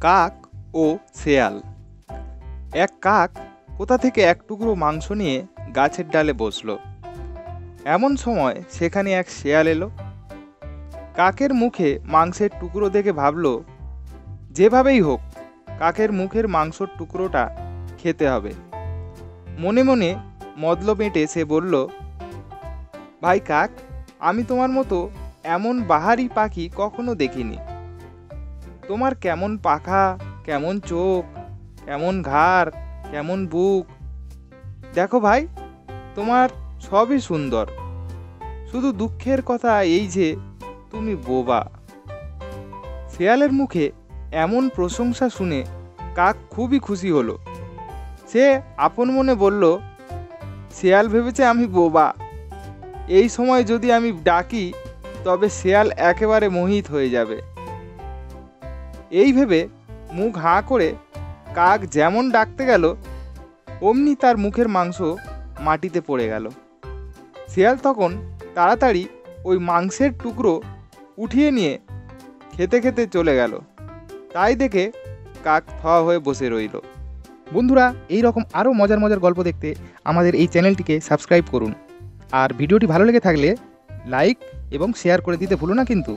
কাক ও শেয়াল। এক কাক কোথা থেকে এক টুকরো মাংস নিয়ে গাছের ডালে বসলো। এমন সময় সেখানে এক শেয়াল এলো। কাকের মুখে মাংসের টুকরো দেখে ভাবলো, যেভাবেই হোক কাকের মুখের মাংসর টুকরোটা খেতে হবে। মনে মনে মতলব এঁটে সে বলল, ভাই কাক, আমি তোমার মতো এমন বাহারি পাখি কখনো দেখিনি। তোমার কেমন পাখা, কেমন চোখ, কেমন ঘাড়, কেমন বুক। দেখো ভাই, তোমার সবই সুন্দর, শুধু দুঃখের কথা এই যে তুমি বোবা। শেয়ালের মুখে এমন প্রশংসা শুনে কাক খুবই খুশি হলো। সে আপন মনে বলল, শেয়াল ভেবেছে আমি বোবা, এই সময় যদি আমি ডাকি তবে শেয়াল একেবারে মোহিত হয়ে যাবে। এই ভেবে মুখ হাঁ করে কাক যেমন ডাকতে গেল অমনি তার মুখের মাংস মাটিতে পড়ে গেল। শেয়াল তখন তাড়াতাড়ি ওই মাংসের টুকরো উঠিয়ে নিয়ে খেতে খেতে চলে গেল। তাই দেখে কাক থ হয়ে বসে রইল। বন্ধুরা, এই রকম আরও মজার মজার গল্প দেখতে আমাদের এই চ্যানেলটিকে সাবস্ক্রাইব করুন। আর ভিডিওটি ভালো লেগে থাকলে লাইক এবং শেয়ার করে দিতে ভুলো না কিন্তু।